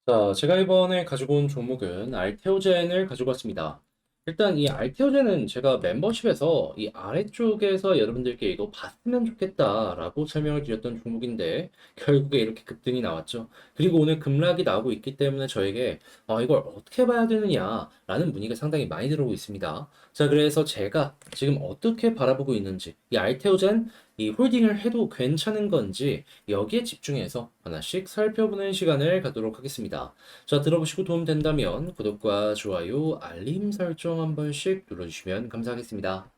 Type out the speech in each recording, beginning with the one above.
자, 제가 이번에 가지고 온 종목은 알테오젠을 가지고 왔습니다. 일단 이 알테오젠은 제가 멤버십에서 이 아래쪽에서 여러분들께 이거 봤으면 좋겠다라고 설명을 드렸던 종목인데 결국에 이렇게 급등이 나왔죠. 그리고 오늘 급락이 나오고 있기 때문에 저에게 이걸 어떻게 봐야 되느냐라는 문의가 상당히 많이 들어오고 있습니다. 자, 그래서 제가 지금 어떻게 바라보고 있는지 이 알테오젠 이 홀딩을 해도 괜찮은 건지 여기에 집중해서 하나씩 살펴보는 시간을 갖도록 하겠습니다. 자, 들어보시고 도움된다면 구독과 좋아요, 알림 설정 한 번씩 눌러주시면 감사하겠습니다.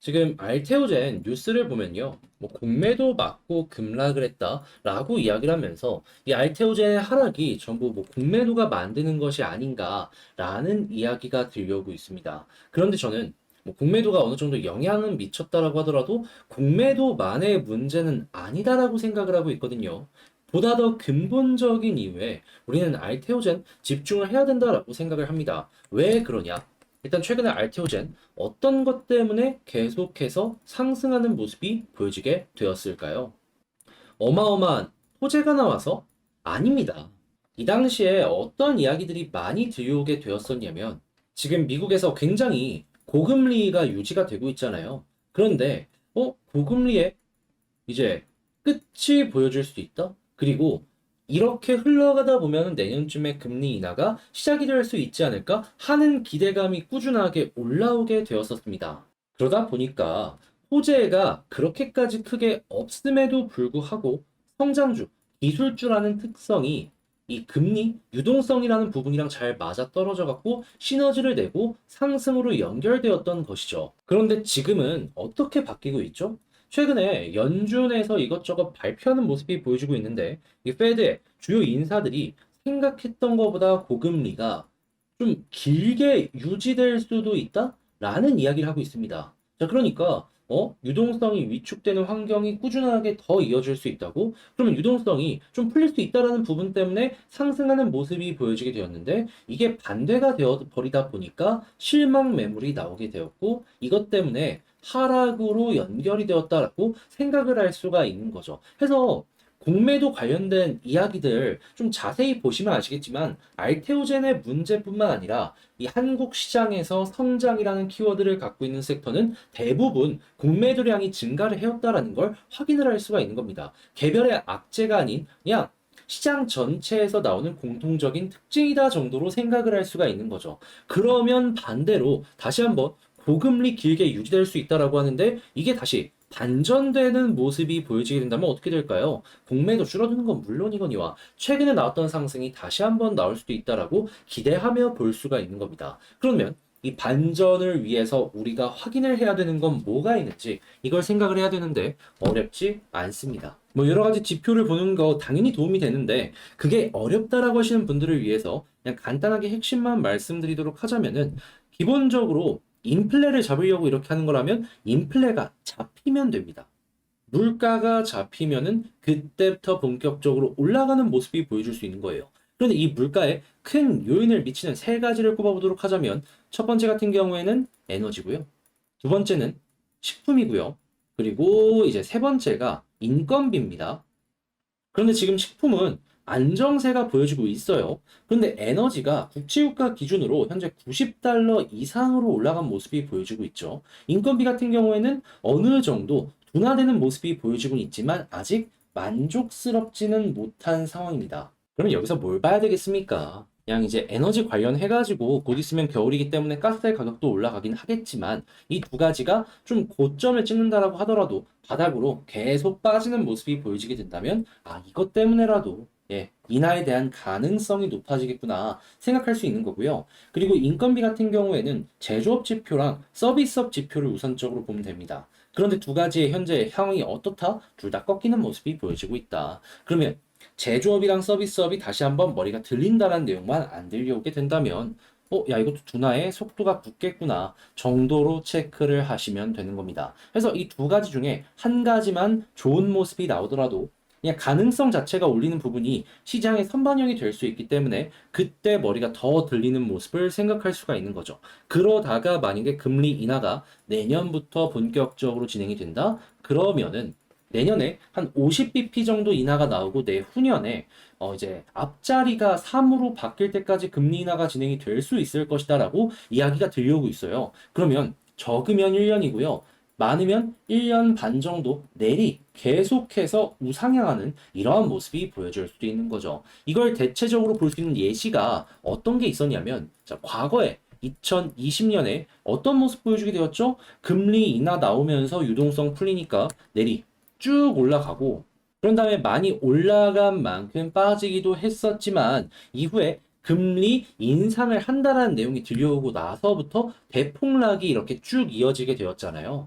지금 알테오젠 뉴스를 보면요. 뭐 공매도 맞고 급락을 했다라고 이야기를 하면서 이 알테오젠의 하락이 전부 뭐 공매도가 만드는 것이 아닌가라는 이야기가 들려오고 있습니다. 그런데 저는 뭐 공매도가 어느 정도 영향은 미쳤다라고 하더라도 공매도만의 문제는 아니다라고 생각을 하고 있거든요. 보다 더 근본적인 이유에 우리는 알테오젠 집중을 해야 된다라고 생각을 합니다. 왜 그러냐? 일단 최근에 알테오젠 어떤 것 때문에 계속해서 상승하는 모습이 보여지게 되었을까요? 어마어마한 호재가 나와서? 아닙니다. 이 당시에 어떤 이야기들이 많이 들려오게 되었었냐면 지금 미국에서 굉장히 고금리가 유지가 되고 있잖아요. 그런데 고금리에 이제 끝이 보여줄 수 있다? 그리고 이렇게 흘러가다 보면 내년쯤에 금리 인하가 시작이 될 수 있지 않을까 하는 기대감이 꾸준하게 올라오게 되었었습니다. 그러다 보니까 호재가 그렇게까지 크게 없음에도 불구하고 성장주, 기술주라는 특성이 이 금리 유동성이라는 부분이랑 잘 맞아 떨어져 갖고 시너지를 내고 상승으로 연결되었던 것이죠. 그런데 지금은 어떻게 바뀌고 있죠? 최근에 연준에서 이것저것 발표하는 모습이 보여지고 있는데 이 페드의 주요 인사들이 생각했던 것보다 고금리가 좀 길게 유지될 수도 있다라는 이야기를 하고 있습니다. 자, 그러니까 유동성이 위축되는 환경이 꾸준하게 더 이어질 수 있다고? 그러면 유동성이 좀 풀릴 수 있다라는 부분 때문에 상승하는 모습이 보여지게 되었는데 이게 반대가 되어 버리다 보니까 실망 매물이 나오게 되었고 이것 때문에 하락으로 연결이 되었다라고 생각을 할 수가 있는 거죠. 해서 공매도 관련된 이야기들 좀 자세히 보시면 아시겠지만 알테오젠의 문제뿐만 아니라 이 한국 시장에서 성장이라는 키워드를 갖고 있는 섹터는 대부분 공매도량이 증가를 해왔다라는 걸 확인을 할 수가 있는 겁니다. 개별의 악재가 아닌 그냥 시장 전체에서 나오는 공통적인 특징이다 정도로 생각을 할 수가 있는 거죠. 그러면 반대로 다시 한번 고금리 길게 유지될 수 있다라고 하는데 이게 다시 반전되는 모습이 보여지게 된다면 어떻게 될까요? 공매도 줄어드는 건 물론이거니와 최근에 나왔던 상승이 다시 한번 나올 수도 있다라고 기대하며 볼 수가 있는 겁니다. 그러면 이 반전을 위해서 우리가 확인을 해야 되는 건 뭐가 있는지 이걸 생각을 해야 되는데 어렵지 않습니다. 뭐 여러 가지 지표를 보는 거 당연히 도움이 되는데 그게 어렵다라고 하시는 분들을 위해서 그냥 간단하게 핵심만 말씀드리도록 하자면은 기본적으로 인플레를 잡으려고 이렇게 하는 거라면 인플레가 잡히면 됩니다. 물가가 잡히면은 그때부터 본격적으로 올라가는 모습이 보여줄 수 있는 거예요. 그런데 이 물가에 큰 요인을 미치는 세 가지를 꼽아보도록 하자면 첫 번째 같은 경우에는 에너지고요. 두 번째는 식품이고요. 그리고 이제 세 번째가 인건비입니다. 그런데 지금 식품은 안정세가 보여지고 있어요. 그런데 에너지가 국제유가 기준으로 현재 90달러 이상으로 올라간 모습이 보여지고 있죠. 인건비 같은 경우에는 어느 정도 둔화되는 모습이 보여지고 있지만 아직 만족스럽지는 못한 상황입니다. 그러면 여기서 뭘 봐야 되겠습니까? 그냥 이제 에너지 관련해가지고 곧 있으면 겨울이기 때문에 가스의 가격도 올라가긴 하겠지만 이 두 가지가 좀 고점을 찍는다라고 하더라도 바닥으로 계속 빠지는 모습이 보여지게 된다면 이것 때문에라도 인하에 대한 가능성이 높아지겠구나 생각할 수 있는 거고요. 그리고 인건비 같은 경우에는 제조업 지표랑 서비스업 지표를 우선적으로 보면 됩니다. 그런데 두 가지의 현재 향이 어떻다? 둘 다 꺾이는 모습이 보여지고 있다. 그러면 제조업이랑 서비스업이 다시 한번 머리가 들린다는 내용만 안 들려오게 된다면 야, 이것도 둔화의 속도가 붙겠구나 정도로 체크를 하시면 되는 겁니다. 그래서 이 두 가지 중에 한 가지만 좋은 모습이 나오더라도 그냥 가능성 자체가 올리는 부분이 시장의 선반영이 될 수 있기 때문에 그때 머리가 더 들리는 모습을 생각할 수가 있는 거죠. 그러다가 만약에 금리 인하가 내년부터 본격적으로 진행이 된다? 그러면은 내년에 한 50bp 정도 인하가 나오고 내후년에 이제 앞자리가 3으로 바뀔 때까지 금리 인하가 진행이 될 수 있을 것이다라고 이야기가 들려오고 있어요. 그러면 적으면 1년이고요. 많으면 1년 반 정도 내리 계속해서 우상향하는 이러한 모습이 보여질 수도 있는 거죠. 이걸 대체적으로 볼 수 있는 예시가 어떤 게 있었냐면, 자, 과거에 2020년에 어떤 모습 보여주게 되었죠? 금리 인하 나오면서 유동성 풀리니까 내리 쭉 올라가고, 그런 다음에 많이 올라간 만큼 빠지기도 했었지만 이후에 금리 인상을 한다라는 내용이 들려오고 나서부터 대폭락이 이렇게 쭉 이어지게 되었잖아요.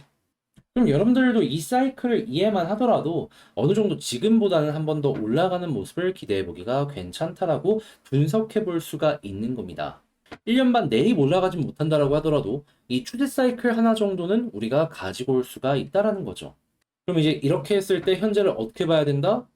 그럼 여러분들도 이 사이클을 이해만 하더라도 어느 정도 지금보다는 한 번 더 올라가는 모습을 기대해 보기가 괜찮다라고 분석해 볼 수가 있는 겁니다. 1년 반 내리 올라가진 못한다라고 하더라도 이 추세 사이클 하나 정도는 우리가 가지고 올 수가 있다라는 거죠. 그럼 이제 이렇게 했을 때 현재를 어떻게 봐야 된다?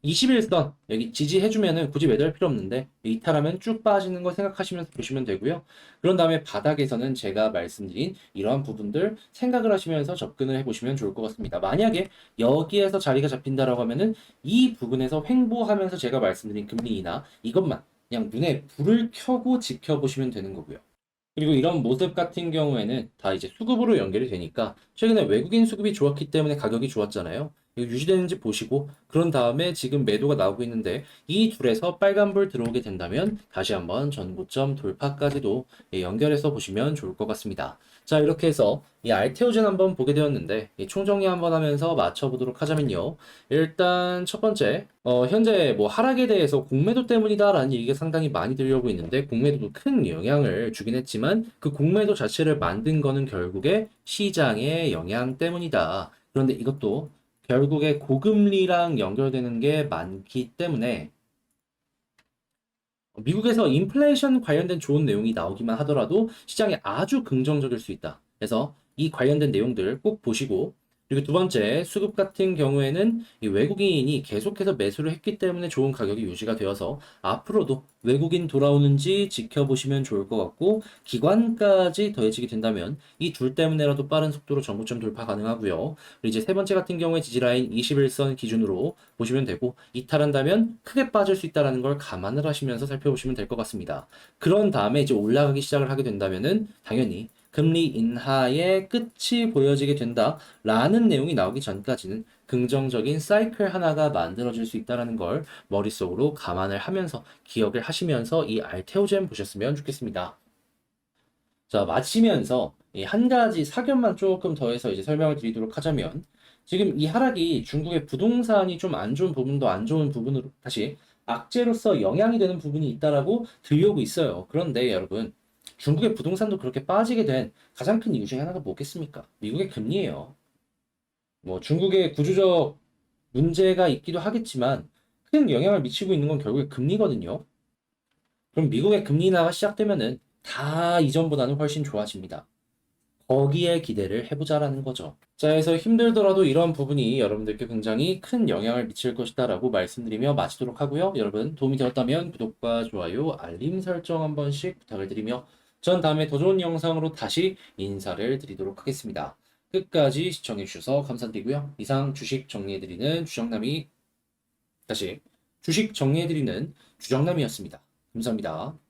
21선 여기 지지해주면은 굳이 매도할 필요 없는데 이탈하면 쭉 빠지는 거 생각하시면서 보시면 되고요. 그런 다음에 바닥에서는 제가 말씀드린 이러한 부분들 생각을 하시면서 접근을 해보시면 좋을 것 같습니다. 만약에 여기에서 자리가 잡힌다라고 하면은 이 부분에서 횡보하면서 제가 말씀드린 금리 인하 이것만 그냥 눈에 불을 켜고 지켜보시면 되는 거고요. 그리고 이런 모습 같은 경우에는 다 이제 수급으로 연결이 되니까 최근에 외국인 수급이 좋았기 때문에 가격이 좋았잖아요. 이거 유지되는지 보시고 그런 다음에 지금 매도가 나오고 있는데 이 둘에서 빨간불 들어오게 된다면 다시 한번 전고점 돌파까지도 연결해서 보시면 좋을 것 같습니다. 자, 이렇게 해서 이 알테오젠 한번 보게 되었는데 이 총정리 한번 하면서 맞춰보도록 하자면요. 일단 첫 번째 현재 뭐 하락에 대해서 공매도 때문이다라는 얘기가 상당히 많이 들려오고 있는데 공매도도 큰 영향을 주긴 했지만 그 공매도 자체를 만든 거는 결국에 시장의 영향 때문이다. 그런데 이것도 결국에 고금리랑 연결되는 게 많기 때문에 미국에서 인플레이션 관련된 좋은 내용이 나오기만 하더라도 시장에 아주 긍정적일 수 있다. 그래서 이 관련된 내용들 꼭 보시고 그리고 두 번째 수급 같은 경우에는 이 외국인이 계속해서 매수를 했기 때문에 좋은 가격이 유지가 되어서 앞으로도 외국인 돌아오는지 지켜보시면 좋을 것 같고 기관까지 더해지게 된다면 이 둘 때문에라도 빠른 속도로 전고점 돌파 가능하고요. 그리고 이제 세 번째 같은 경우에 지지라인 21선 기준으로 보시면 되고 이탈한다면 크게 빠질 수 있다는 걸 감안을 하시면서 살펴보시면 될 것 같습니다. 그런 다음에 이제 올라가기 시작을 하게 된다면은 당연히 금리 인하의 끝이 보여지게 된다라는 내용이 나오기 전까지는 긍정적인 사이클 하나가 만들어질 수 있다는 걸 머릿속으로 감안을 하면서 기억을 하시면서 이 알테오젠 보셨으면 좋겠습니다. 자, 마치면서 이 한 가지 사견만 조금 더해서 이제 설명을 드리도록 하자면 지금 이 하락이 중국의 부동산이 좀 안 좋은 부분도 안 좋은 부분으로 다시 악재로서 영향이 되는 부분이 있다라고 들려오고 있어요. 그런데 여러분 중국의 부동산도 그렇게 빠지게 된 가장 큰 이유 중에 하나가 뭐겠습니까? 미국의 금리예요. 뭐 중국의 구조적 문제가 있기도 하겠지만 큰 영향을 미치고 있는 건 결국에 금리거든요. 그럼 미국의 금리 인하가 시작되면은 다 이전보다는 훨씬 좋아집니다. 거기에 기대를 해보자라는 거죠. 자, 그래서 힘들더라도 이런 부분이 여러분들께 굉장히 큰 영향을 미칠 것이다라고 말씀드리며 마치도록 하고요. 여러분 도움이 되었다면 구독과 좋아요, 알림 설정 한 번씩 부탁을 드리며 전 다음에 더 좋은 영상으로 다시 인사를 드리도록 하겠습니다. 끝까지 시청해주셔서 감사드리고요. 이상 주식 정리해드리는 주정남이 다시 주식 정리해드리는 주정남이었습니다. 감사합니다.